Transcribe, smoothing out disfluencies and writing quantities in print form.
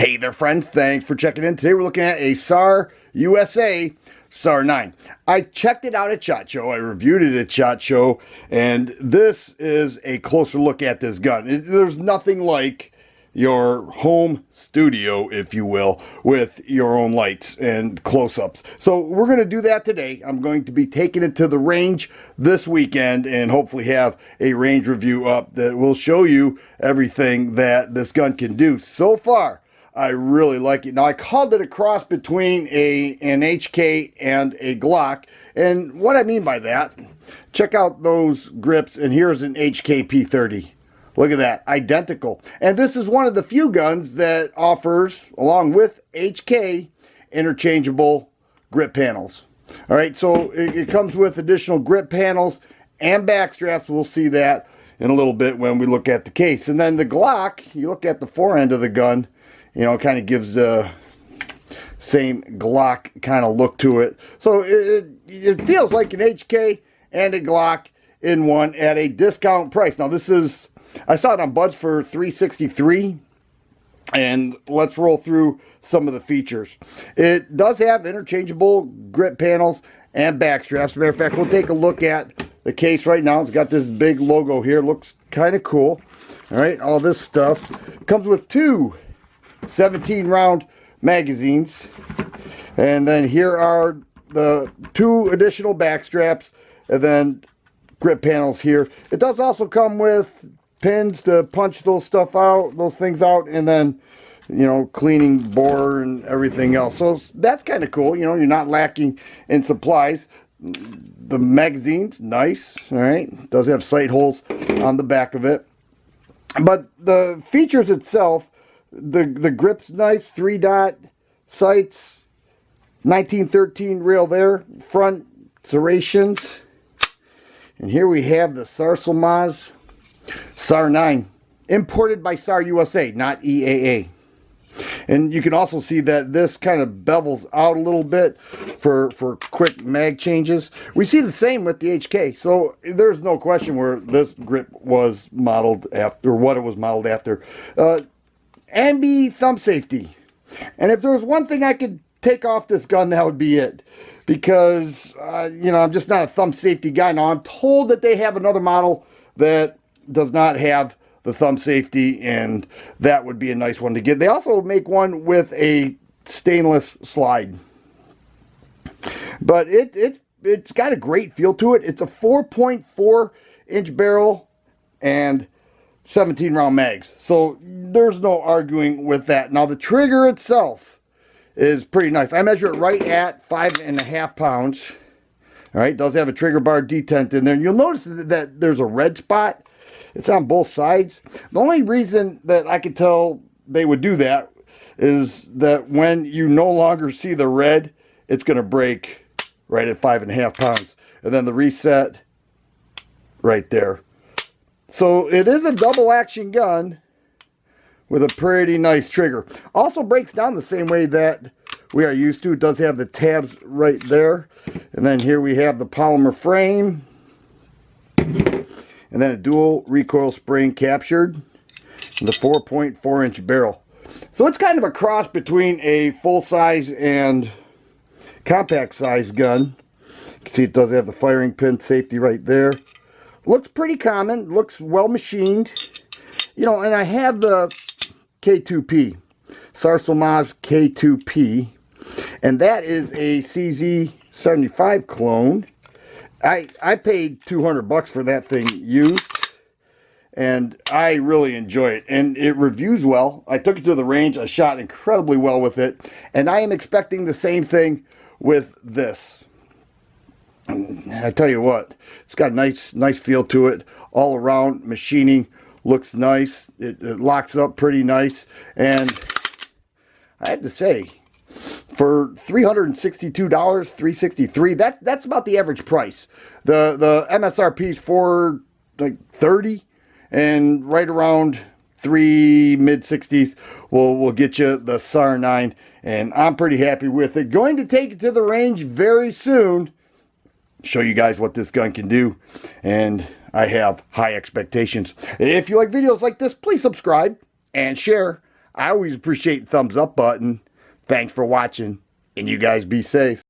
Hey there, friends. Thanks for checking in. Today we're looking at a SAR USA Sar 9. I checked it out at SHOT Show. I reviewed it at SHOT Show, and this is a closer look at this gun. There's nothing like your home studio, if you will, with your own lights and close-ups. So we're going to do that today. I'm going to be taking it to the range this weekend and hopefully have a range review up that will show you everything that this gun can do. So far, I really like it. Now, I called it a cross between an HK and a Glock. And what I mean by that, check out those grips, and here's an HK P30. Look at that, identical. And this is one of the few guns that offers, along with HK, interchangeable grip panels. All right, so it comes with additional grip panels and back straps. We'll see that in a little bit when we look at the case. And then the Glock, you look at the forend of the gun, you know, it kind of gives the same Glock kind of look to it. So it feels like an HK and a Glock in one at a discount price. Now this is, I saw it on Buds for $363, and let's roll through some of the features. It does have interchangeable grip panels and back straps. As a matter of fact, we'll take a look at the case right now. It's got this big logo here. Looks kind of cool. All right, all this stuff comes with two 17-round magazines, and then here are the two additional back straps, and then grip panels here. It does also come with pins to punch those things out, and then, you know, cleaning bore and everything else. So that's kind of cool. You know, you're not lacking in supplies. The magazine's nice. All right, does have sight holes on the back of it, but the features itself, the grip's nice, 3-dot sights, 1913 rail there, front serrations, and here we have the Sarsilmaz SAR 9, imported by SAR USA, not EAA. And you can also see that this kind of bevels out a little bit for quick mag changes. We see the same with the HK, so there's no question where this grip was modeled after, or what it was modeled after. Ambi thumb safety. And if there was one thing I could take off this gun, that would be it. Because, you know, I'm just not a thumb safety guy. Now, I'm told that they have another model that does not have the thumb safety, and that would be a nice one to get. They also make one with a stainless slide. But it's got a great feel to it. It's a 4.4-inch barrel and 17-round mags. So there's no arguing with that. Now, the trigger itself is pretty nice. I measure it right at 5.5 pounds. All right, it does have a trigger bar detent in there. And you'll notice that there's a red spot. It's on both sides. The only reason that I could tell they would do that is that when you no longer see the red, it's going to break right at 5.5 pounds. And then the reset right there. So it is a double action gun with a pretty nice trigger. Also breaks down the same way that we are used to. It does have the tabs right there. And then here we have the polymer frame. And then a dual recoil spring captured. And the 4.4-inch barrel. So it's kind of a cross between a full-size and compact-size gun. You can see it does have the firing pin safety right there. Looks pretty common. Looks well machined. You know, and I have the K2P. Sarsilmaz K2P. And that is a CZ75 clone. I paid $200 for that thing used, and I really enjoy it, and it reviews well. I took it to the range. I shot incredibly well with it, and I am expecting the same thing with this. I tell you what, it's got a nice feel to it. All around machining looks nice. It locks up pretty nice, and I have to say, for $362, $363, that's about the average price. The MSRP is $430, and right around mid-60s will get you the SAR 9, and I'm pretty happy with it. Going to take it to the range very soon, show you guys what this gun can do, and I have high expectations. If you like videos like this, please subscribe and share. I always appreciate the thumbs up button. Thanks for watching, and you guys be safe.